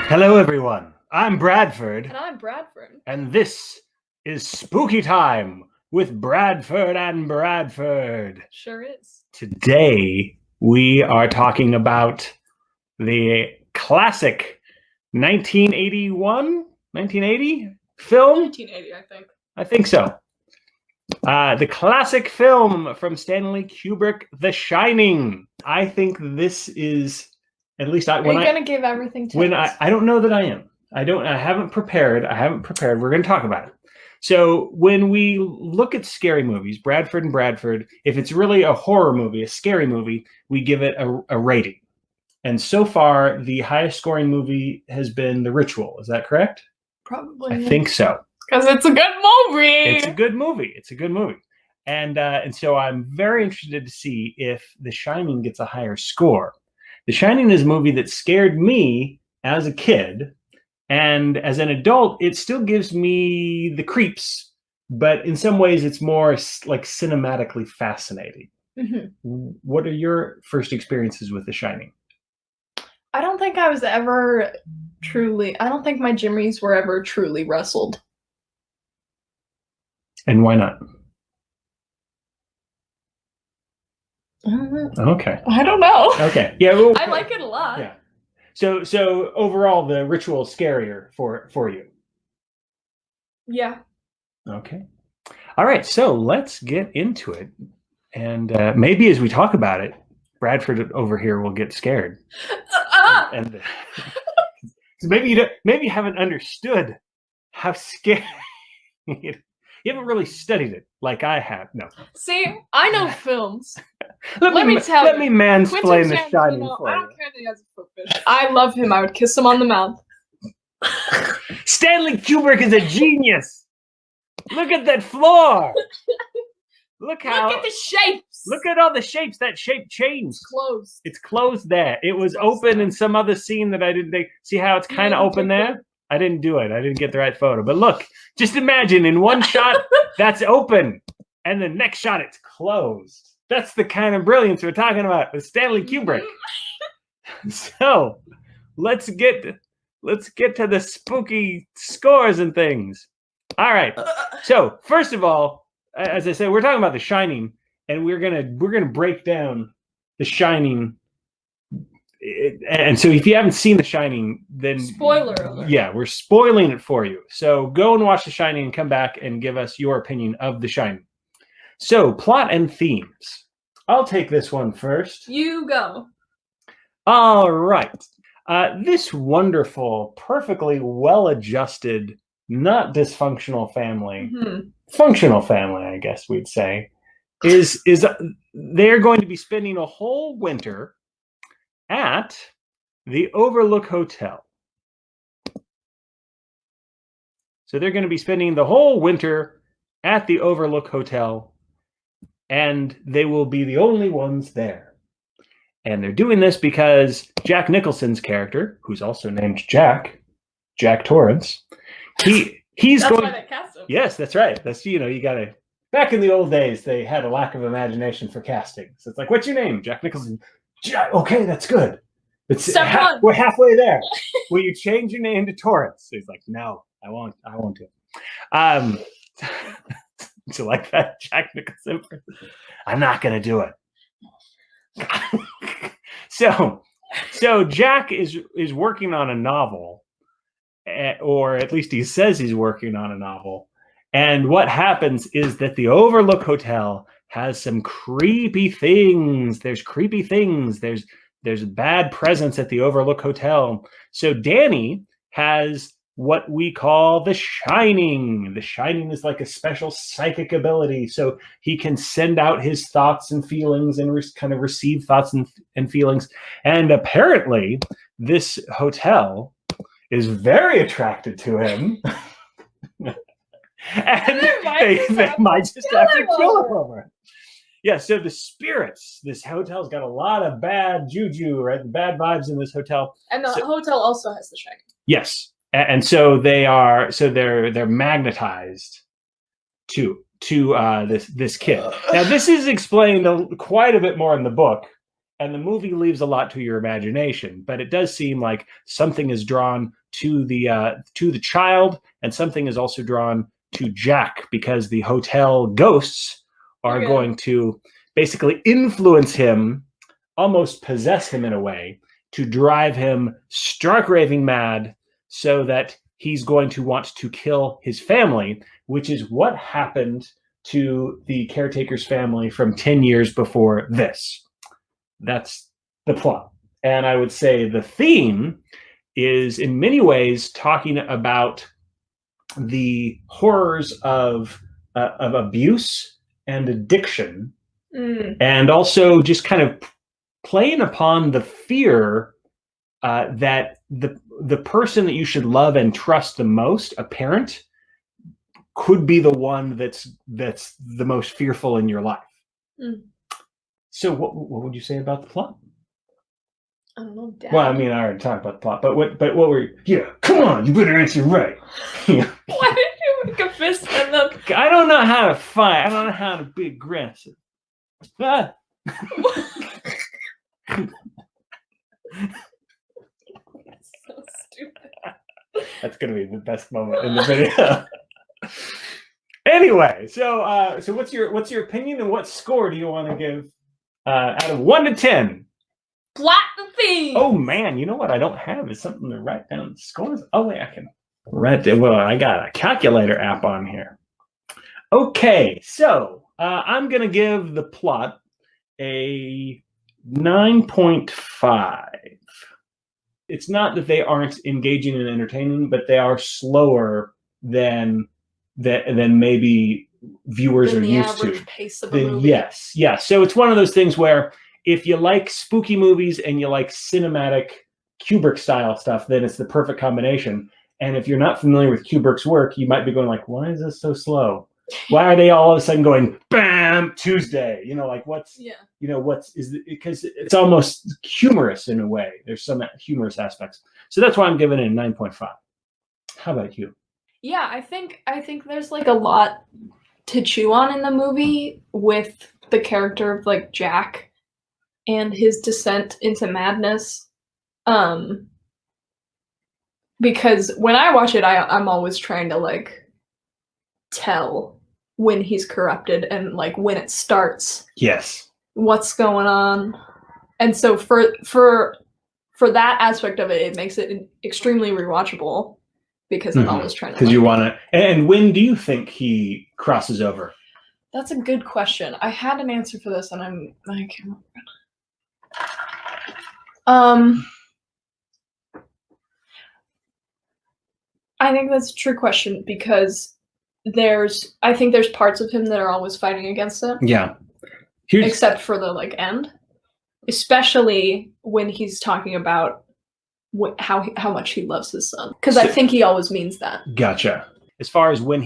Hello, everyone. I'm Bradford, And I'm Bradford. and this is Spooky Time with Bradford and Bradford. Sure is. Today, we are talking about the classic 1980 film? 1980, I think. I think so. The classic film from Stanley Kubrick, The Shining. I think this is, at least Are you going to give everything to us? I don't know that I am. I haven't prepared. We're going to talk about it. So when we look at scary movies, Bradford and Bradford, if it's really a horror movie, a scary movie, we give it a rating. And so far, the highest scoring movie has been The Ritual. Is that correct? Probably. I think so. Because it's a good movie. It's a good movie. And so I'm very interested to see if The Shining gets a higher score. The Shining is a movie that scared me as a kid. And as an adult, it still gives me the creeps, but in some ways it's more like cinematically fascinating. Mm-hmm. What are your first experiences with The Shining? I don't think I was ever I don't think my jimmies were ever truly wrestled. And why not? Okay. I don't know. Okay. Yeah. Well, I like it a lot. Yeah. So overall, The Ritual is scarier for you. Yeah. Okay. All right. So let's get into it, and maybe as we talk about it, Bradford over here will get scared, and maybe you haven't understood how scary. You haven't really studied it like I have. No. See, I know films. Let me mansplain The Shining for you. I don't care that he has a foot fish. I love him. I would kiss him on the mouth. Stanley Kubrick is a genius. Look at that floor. Look at the shapes. Look at all the shapes. That shape changed. It's closed. It's closed there. It was open in some other scene that I didn't see how it's kind of open there? I didn't do it. I didn't get the right photo. But look, just imagine in one shot that's open, and the next shot it's closed. That's the kind of brilliance we're talking about with Stanley Kubrick. So let's get to the spooky scores and things. All right. So first of all, as I said, we're talking about The Shining, and we're gonna break down The Shining. And so if you haven't seen The Shining, then spoiler alert. Yeah, we're spoiling it for you. So go and watch The Shining and come back and give us your opinion of The Shining. So plot and themes. I'll take this one first. You go. All right. This wonderful, perfectly well-adjusted, not dysfunctional family, functional family, I guess we'd say, is they're going to be spending a whole winter at the Overlook Hotel. So they're going to be spending the whole winter at the Overlook Hotel, and they will be the only ones there. And they're doing this because Jack Nicholson's character, who's also named Jack Torrance, he's that's going. Why they cast him. Yes, that's right. That's you gotta. Back in the old days, they had a lack of imagination for casting. So it's like, what's your name? Jack Nicholson. Okay, that's good. We're halfway there. Will you change your name to Torrance? So he's like, no, I won't to. So like that Jack Nicholson. I'm not gonna do it. So Jack is working on a novel, or at least he says he's working on a novel. And what happens is that the Overlook Hotel has some creepy things. There's creepy things. There's bad presence at the Overlook Hotel. So Danny has what we call the Shining. The Shining is like a special psychic ability. So he can send out his thoughts and feelings and kind of receive thoughts and feelings. And apparently this hotel is very attracted to him. And they might just have to kill him over it. Yeah, so the spirits, this hotel's got a lot of bad juju, right? Bad vibes in this hotel. And the hotel also has the Shining. Yes. And so they're magnetized to this kid. Now this is explained quite a bit more in the book, And the movie leaves a lot to your imagination, but it does seem like something is drawn to the child, and something is also drawn to Jack, because the hotel ghosts are going to basically influence him, almost possess him in a way, to drive him stark raving mad, so that he's going to want to kill his family, which is what happened to the caretaker's family from 10 years before this. That's the plot. And I would say the theme is in many ways talking about the horrors of abuse and addiction, and also just kind of playing upon the fear that the person that you should love and trust the most, a parent, could be the one that's the most fearful in your life. So what would you say about the plot? I don't know, Dad. Well, I mean, I already talked about the plot, but what were you? Yeah, come on, you better answer right. Why did you make a fist and then? I don't know how to fight. I don't know how to be aggressive. Ah. So stupid. That's gonna be the best moment in the video. Anyway, so what's your opinion, and what score do you want to give out of 1 to 10? Plot the theme. Oh man, you know what I don't have is something to write down the scores. Oh wait, I can write it. Well, I got a calculator app on here. Okay, so I'm gonna give the plot a 9.5. It's not that they aren't engaging and entertaining, but they are slower than maybe viewers are used to. Pace of a movie. Yes, yeah. So it's one of those things where if you like spooky movies and you like cinematic Kubrick style stuff, then it's the perfect combination. And if you're not familiar with Kubrick's work, you might be going like, why is this so slow? Why are they all of a sudden going, bam, Tuesday? You know, like because it's almost humorous in a way. There's some humorous aspects. So that's why I'm giving it a 9.5. How about you? Yeah, I think there's like a lot to chew on in the movie with the character of like Jack and his descent into madness. Because when I watch it, I'm always trying to like tell when he's corrupted and like when it starts. Yes. What's going on. And so for that aspect of it, it makes it extremely rewatchable, because I'm always trying to. Because you want to. And when do you think he crosses over? That's a good question. I had an answer for this, and I can't remember. I think that's a true question, because I think there's parts of him that are always fighting against it. Yeah. Except for the like end, especially when he's talking about how much he loves his son, because I think he always means that. Gotcha. As far as when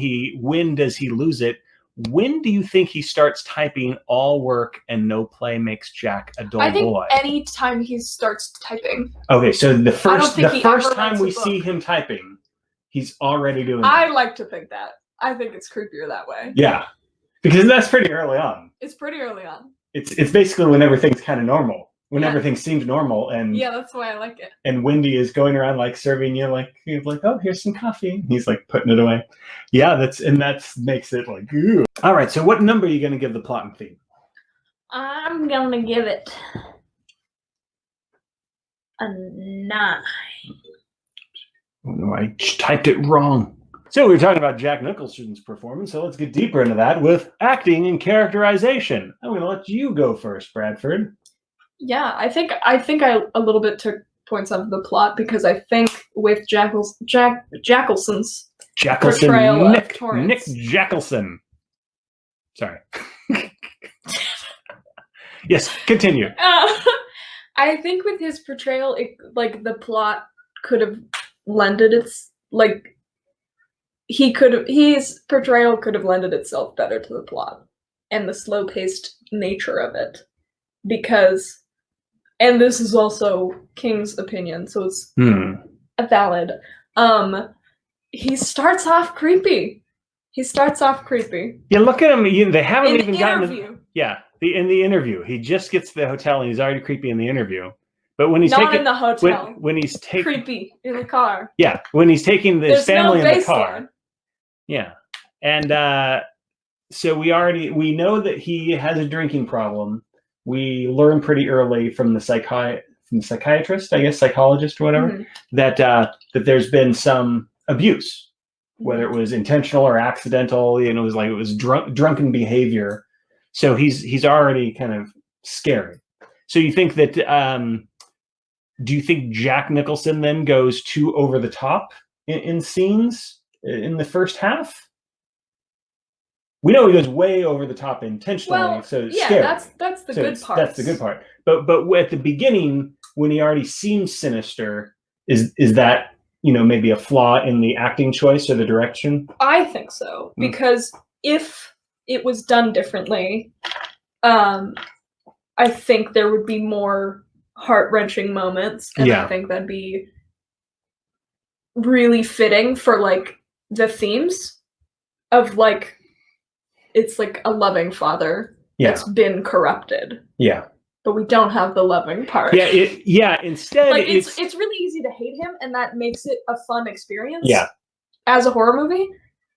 does he lose it? When do you think he starts typing all work and no play makes Jack a dull boy? I think any time he starts typing. Okay, so the first time we see him typing, he's already doing that. I like to think that. I think it's creepier that way. Yeah, because that's pretty early on. It's pretty early on. It's basically when everything's kind of normal, when everything seems normal, and yeah, that's why I like it. And Wendy is going around like serving you like oh, here's some coffee. He's like putting it away. Yeah, that makes it like ooh. All right, so what number are you going to give the plot and theme? I'm gonna give it a 9. Oh no, I typed it wrong. So we were talking about Jack Nicholson's performance, so let's get deeper into that with acting and characterization. I'm going to let you go first, Bradford. Yeah, I think I a little bit took points out of the plot, because I think with Jackalson's portrayal of Torrance. Nick Jackalson. Sorry. Yes, continue. I think with his portrayal, the plot could have lended its his portrayal could have lended itself better to the plot and the slow-paced nature of it, because, and this is also King's opinion, so it's valid. He starts off creepy. Yeah, look at him. They haven't even gotten. Yeah, in the interview. He just gets to the hotel and he's already creepy in the interview. But when he's Not taking in the hotel. when he's taking Creepy in the car. Yeah, when he's taking his family in the car. baseline. Yeah, and so we know that he has a drinking problem. We learn pretty early from the psychiatrist, I guess, psychologist or whatever, that there's been some abuse, whether it was intentional or accidental. And it was drunken behavior. So he's already kind of scary. So you think that? Do you think Jack Nicholson then goes too over the top in scenes in the first half? We know he goes way over the top intentionally, so it's scary. That's the good part. That's the good part. But at the beginning, when he already seems sinister, is that maybe a flaw in the acting choice or the direction? I think so, because if it was done differently, I think there would be more heart-wrenching moments, and I think that'd be really fitting for like the themes of like. It's like a loving father that's been corrupted. Yeah. But we don't have the loving part. Yeah, instead like it's really easy to hate him, and that makes it a fun experience. Yeah. As a horror movie.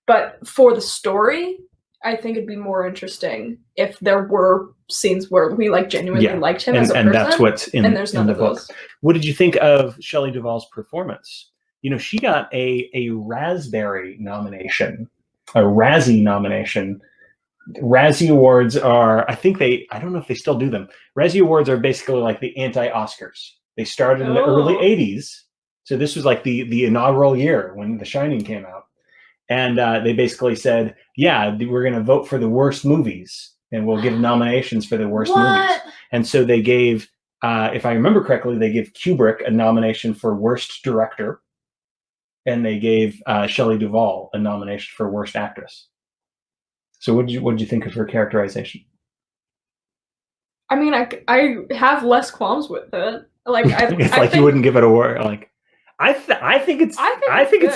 But for the story, I think it'd be more interesting if there were scenes where we like genuinely liked him as a person. And that's what's in the book. What did you think of Shelley Duvall's performance? She got a Raspberry nomination, a Razzie nomination. Razzie Awards are, I don't know if they still do them. Razzie Awards are basically like the anti-Oscars. They started in the early 80s. So this was like the inaugural year when The Shining came out. And they basically said, we're going to vote for the worst movies and we'll give nominations for the worst movies. And so they gave, if I remember correctly, they gave Kubrick a nomination for worst director. And they gave Shelley Duvall a nomination for worst actress. So what did you think of her characterization? I mean, I have less qualms with it. Like it's like you wouldn't give it a word. Like I think it's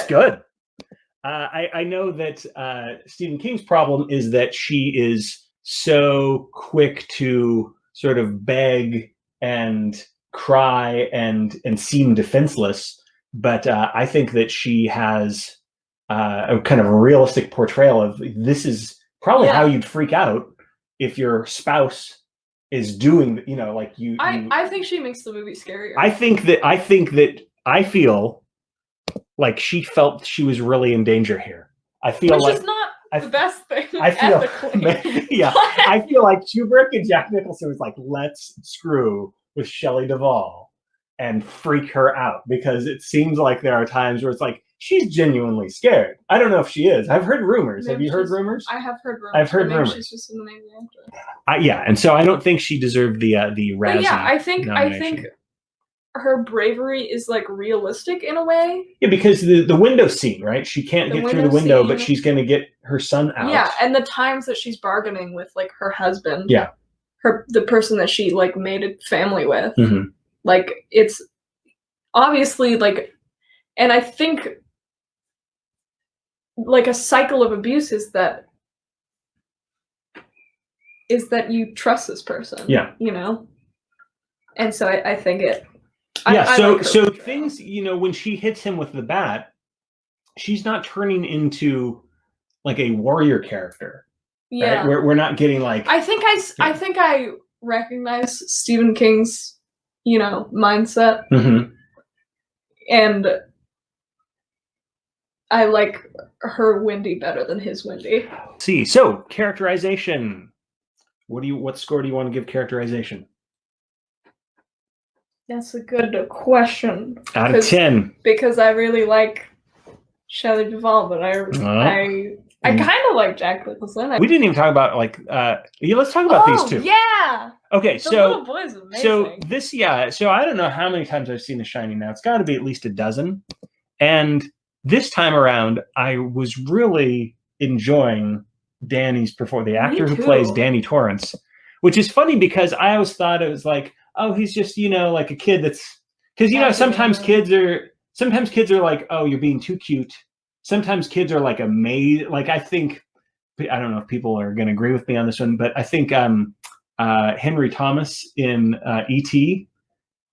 good. I know that Stephen King's problem is that she is so quick to sort of beg and cry and seem defenseless, but I think that she has a kind of a realistic portrayal of this is probably how you'd freak out if your spouse is doing, like you. I think she makes the movie scarier. I feel like she felt she was really in danger here. I feel Which is not the best thing. I feel like Kubrick and Jack Nicholson was like, let's screw with Shelley Duvall and freak her out, because it seems like there are times where it's like, she's genuinely scared. I don't know if she is. I've heard rumors. Have you heard rumors? I have heard rumors. I've heard rumors. She's just an amazing actress. And so I don't think she deserved the Razzie. I think her bravery is like realistic in a way. Yeah, because the window scene, right? She can't get through the window, but she's going to get her son out. Yeah, and the times that she's bargaining with like her husband. Yeah. The person that she like made a family with. Mm-hmm. Like it's obviously like, and I think like a cycle of abuse is that you trust this person. Yeah. And so I think it. So things, when she hits him with the bat, she's not turning into like a warrior character. Yeah. Right? We're not getting like. I think I recognize Stephen King's, mindset. Mm-hmm. And I like her Wendy better than his Wendy. See, so characterization. What score do you want to give characterization? That's a good question. Out of 10. Because I really like Shelley Duvall, but I kind of like Jack Nicholson. We didn't even talk about let's talk about these two. Yeah. Okay, the little boy's amazing. So I don't know how many times I've seen The Shining now. It's got to be at least a dozen. And this time around, I was really enjoying Danny's performance, the actor who plays Danny Torrance, which is funny because I always thought it was like, oh, he's just, like a kid that's, because, sometimes kids are like, oh, you're being too cute. Sometimes kids are like amazed. Like, I don't know if people are going to agree with me on this one, but I think Henry Thomas in E.T.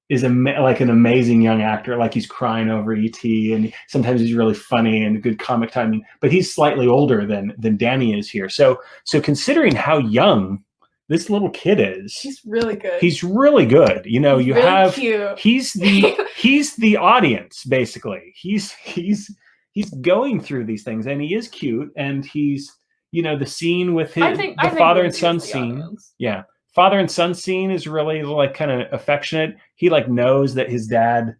is like an amazing young actor. Like he's crying over E.T. and sometimes he's really funny and good comic timing. But he's slightly older than Danny is here. So considering how young this little kid is, he's really good. He's really good. You know, he's you really have cute. he's the audience basically. He's going through these things, and he is cute, and he's, you know, the scene with his the father and son scene. Yeah. Father and son scene is really like kind of affectionate. He like knows that his dad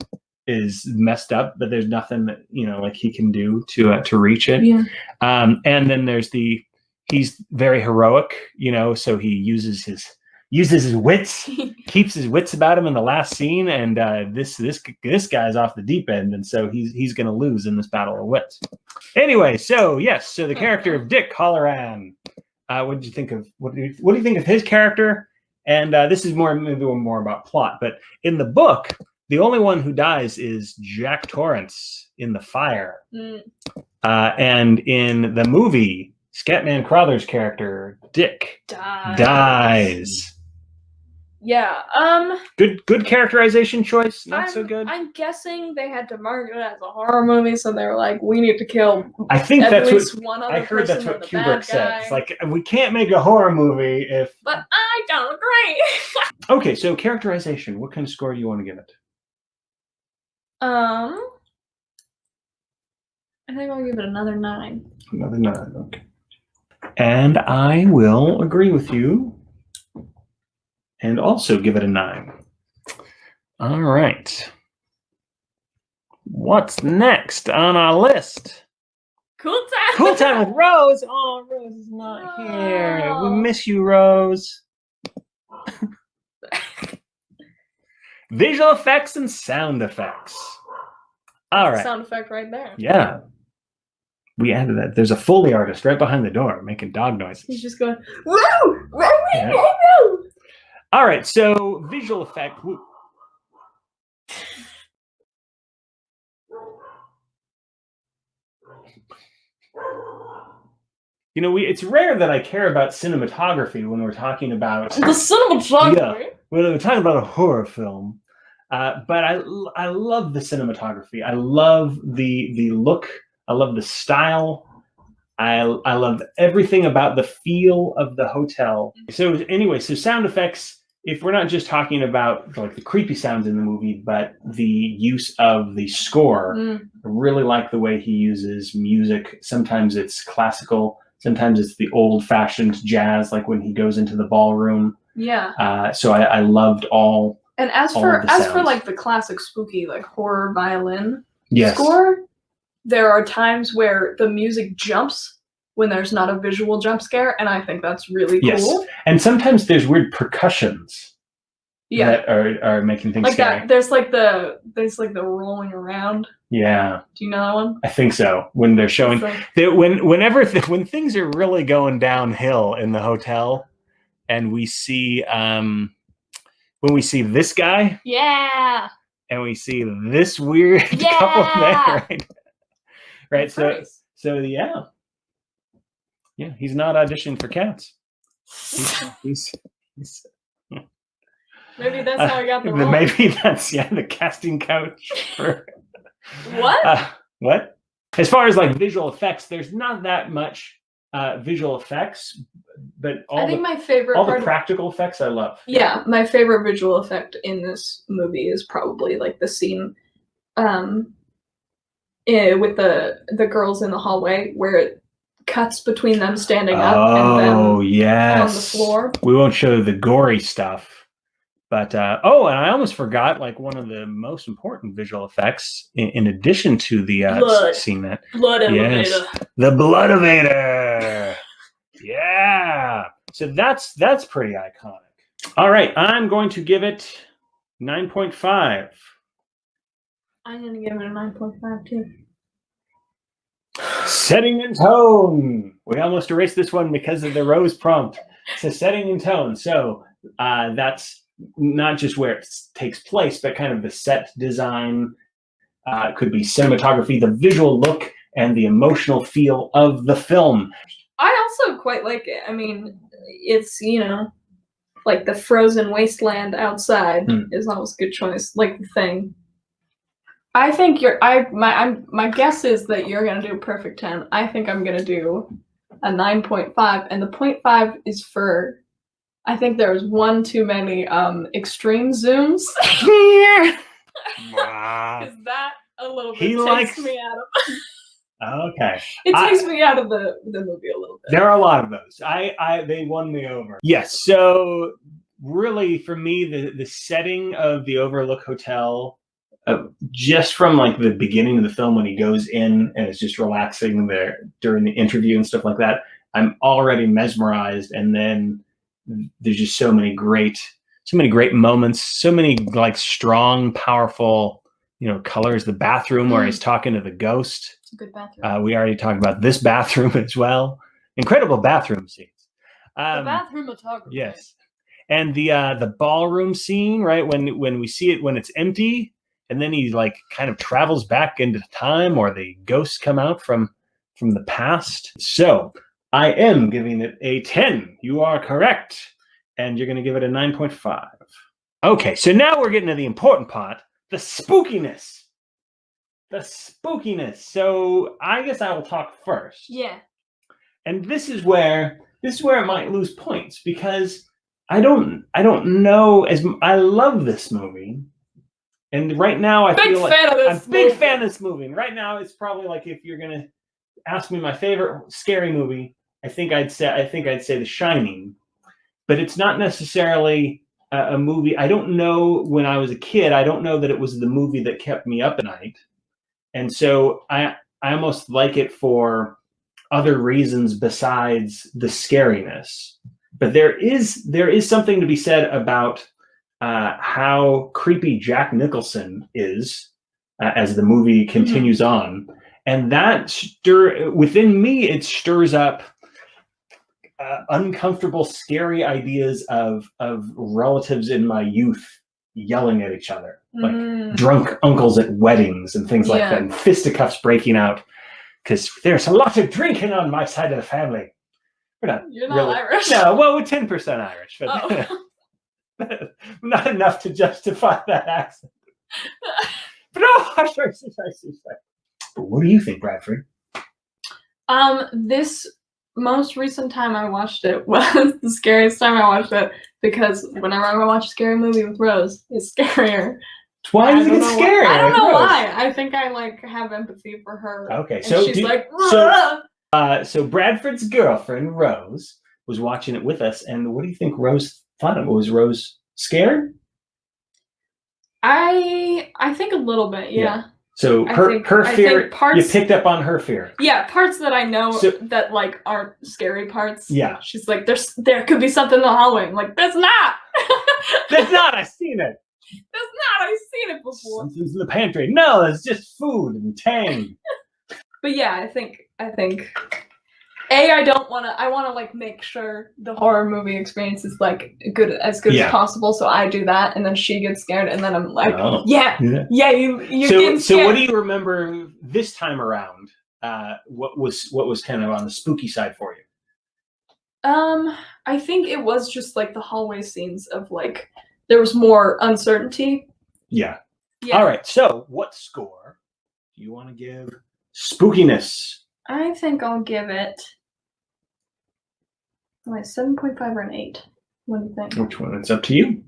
is messed up, but there's nothing that, you know, like he can do to reach it. Yeah. And then there's he's very heroic, you know, so he uses his wits, keeps his wits about him in the last scene, and this guy's off the deep end, and so he's going to lose in this battle of wits. Anyway, so yes, so the character of Dick Halloran. What did you think of what do you think of his character? And this is maybe more about plot, but in the book, the only one who dies is Jack Torrance in the fire, and in the movie, Scatman Crothers' character Dick dies. Yeah. Good characterization choice. Not so good. I'm guessing they had to market it as a horror movie, so they were like, we need to kill. I think at that's least what one other I heard. That's what Kubrick says. guy. Like, we can't make a horror movie if. But I don't agree. Okay, so characterization. What kind of score do you want to give it? I think I'll give it another 9. Another 9. Okay. And I will agree with you and also give it a 9. All right. What's next on our list? Cool Time. Cool Time with Rose. Oh, Rose is not here. We miss you, Rose. Visual effects and sound effects. All right. Sound effect right there. Yeah. We added that. There's a Foley artist right behind the door making dog noises. He's just going, woo, woo, Yeah. woo, woo. All right, so visual effect. Woo. You know, it's rare that I care about cinematography when we're talking about the cinematography. Yeah, when we're talking about a horror film. But I love the cinematography. I love the look. I love the style. I love everything about the feel of the hotel. So anyway, so sound effects, if we're not just talking about like the creepy sounds in the movie, but the use of the score, I really like the way he uses music. Sometimes it's classical, sometimes it's the old-fashioned jazz, like when he goes into the ballroom. Yeah. So I loved all. And as for like the classic spooky like horror violin Yes. score, there are times where the music jumps when there's not a visual jump scare, and I think that's really cool. Yes. And sometimes there's weird percussions that are making things like scary. that. There's like the rolling around. Yeah. Do you know that one? I think so. When they're showing when things are really going downhill in the hotel, and we see when we see this guy, yeah, and we see this weird couple there, right? So yeah, he's not auditioning for Cats. He's maybe that's how I got the role. Maybe that's the casting couch for what? What? As far as like visual effects, there's not that much visual effects, but I think my favorite all the practical effects I love. Yeah, my favorite visual effect in this movie is probably like the scene with the girls in the hallway where it cuts between them standing up and then on the floor. We won't show the gory stuff. But and I almost forgot like one of the most important visual effects in addition to the scene that blood elevator. The blood elevator. Yeah. So that's pretty iconic. All right, I'm going to give it 9.5. I'm going to give it a 9.5 too. Setting and tone. We almost erased this one because of the Rose prompt. So setting and tone. So that's not just where it takes place, but kind of the set design. Could be cinematography, the visual look, and the emotional feel of the film. I also quite like it. I mean, it's, like the frozen wasteland outside is almost a good choice. Like The Thing. I think my guess is that you're gonna do a perfect 10. I think I'm gonna do a 9.5, and the 0.5 is for, I think there's one too many extreme zooms. Wow. Because that a little bit He takes likes- me out of Okay. it takes me out of the movie a little bit. There are a lot of those. They won me over. Yes. So really, for me, the setting of the Overlook Hotel, just from like the beginning of the film when he goes in and is just relaxing there during the interview and stuff like that, I'm already mesmerized. And then there's just so many great moments, so many like strong, powerful, colors. The bathroom where he's talking to the ghost. It's a good bathroom. We already talked about this bathroom as well. Incredible bathroom scenes. The bathroom photography. Yes, and the ballroom scene, right when we see it when it's empty, and then he like kind of travels back into time, or the ghosts come out from the past. So I am giving it a 10. You are correct, and you're going to give it a 9.5. Okay, so now we're getting to the important part. The spookiness. The spookiness. So I guess I will talk first. Yeah. And this is where it might lose points, because I don't know I love this movie. And right now I feel like I'm a big fan of this movie. And right now it's probably like, if you're going to ask me my favorite scary movie, I think I'd say The Shining. But it's not necessarily a movie. I don't know, when I was a kid, I don't know that it was the movie that kept me up at night. And so I almost like it for other reasons besides the scariness. But there is something to be said about how creepy Jack Nicholson is as the movie continues on. And that within me, it stirs up uncomfortable, scary ideas of relatives in my youth yelling at each other, like drunk uncles at weddings and things like that, and fisticuffs breaking out because there's a lot of drinking on my side of the family. You're not Irish. No, well, we're 10% Irish, but not enough to justify that accent. But what do you think, Bradford? This most recent time I watched it was the scariest time I watched it, because whenever I watch a scary movie with Rose, it's scarier. Why does it get scary? I don't know why. I think I like have empathy for her. Okay, and so she's like, so Bradford's girlfriend Rose was watching it with us, and what do you think Rose thought of it? Was Rose scared? I think a little bit, yeah. So her fear, you picked up on her fear. Yeah, parts that I know that like aren't scary parts. Yeah. She's like, there could be something in the hallway. I'm like, that's not. That's not. I've seen it. That's not. I've seen it before. Something's in the pantry. No, it's just food and tang. But yeah, I think I want to like make sure the horror movie experience is like as good as possible. So I do that, and then she gets scared, and then I'm like, you're getting scared. So what do you remember this time around? What was kind of on the spooky side for you? I think it was just like the hallway scenes of like there was more uncertainty. Yeah. All right. So what score do you want to give spookiness? I think I'll give it 7.5 or an 8. What do you think? Which one? It's up to you.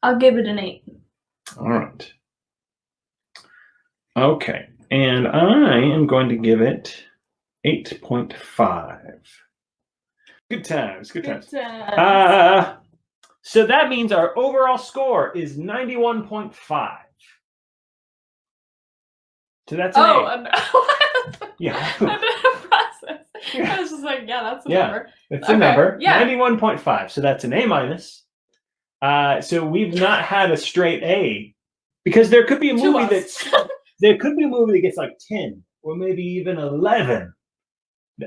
I'll give it an 8. All right. Okay. And I am going to give it 8.5. Good times. Good times. So that means our overall score is 91.5. So that's an 8. Yeah. Process. Yeah. I was just like, that's a number. It's a number. Yeah. 91.5. So that's an A-. So we've not had a straight A, because there could be a movie that gets like 10 or maybe even 11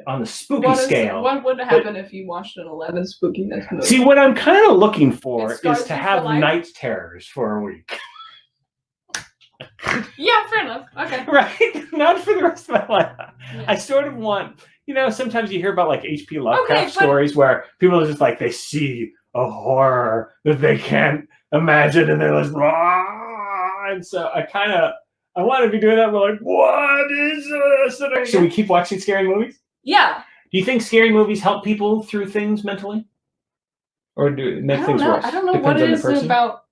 on the spooky scale. What would happen if you watched an 11 spookiness movie? See, what I'm kind of looking for is to have night terrors for a week. Yeah, fair enough. Okay. Right? Not for the rest of my life. Yeah. I sort of want, you know, sometimes you hear about like H.P. Lovecraft Okay, but- stories where people are just like, they see a horror that they can't imagine, and they're like, "Rah!" And so I want to be doing that, but like, what is this? Should we keep watching scary movies? Yeah. Do you think scary movies help people through things mentally? Or do it make things worse? I don't know. Depends What on the is it person. about?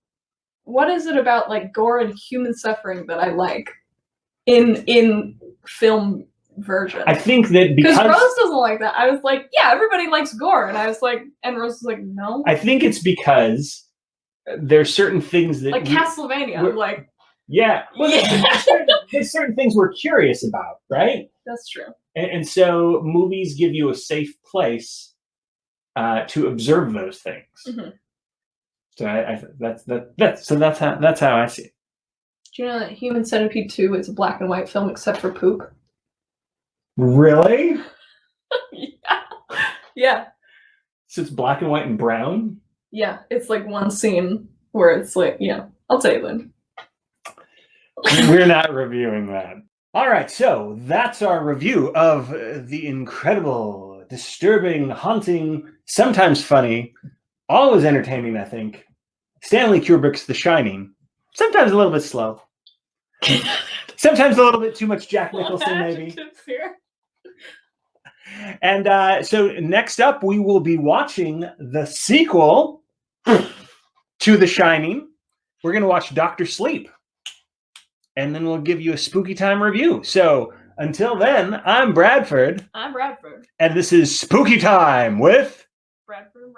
What is it about like gore and human suffering that I like in film version? I think that because Rose doesn't like that. I was like, yeah, everybody likes gore, and I was like, and Rose was like, no. I think it's because there's certain things that Like Castlevania, I'm like, yeah, well, yeah. there's certain things we're curious about, right? That's true. And so movies give you a safe place to observe those things. Mm-hmm. So that's how I see it. Do you know that Human Centipede 2 is a black and white film except for poop? Really? Yeah. Yeah. So it's black and white and brown? Yeah. It's like one scene where it's like, yeah. I'll tell you then. We're not reviewing that. All right, so that's our review of the incredible, disturbing, haunting, sometimes funny, always entertaining, I think, Stanley Kubrick's The Shining. Sometimes a little bit slow. Sometimes a little bit too much Jack Nicholson, maybe. And so next up, we will be watching the sequel to The Shining. We're going to watch Dr. Sleep. And then we'll give you a spooky time review. So until then, I'm Bradford. I'm Bradford. And this is Spooky Time with Bradford.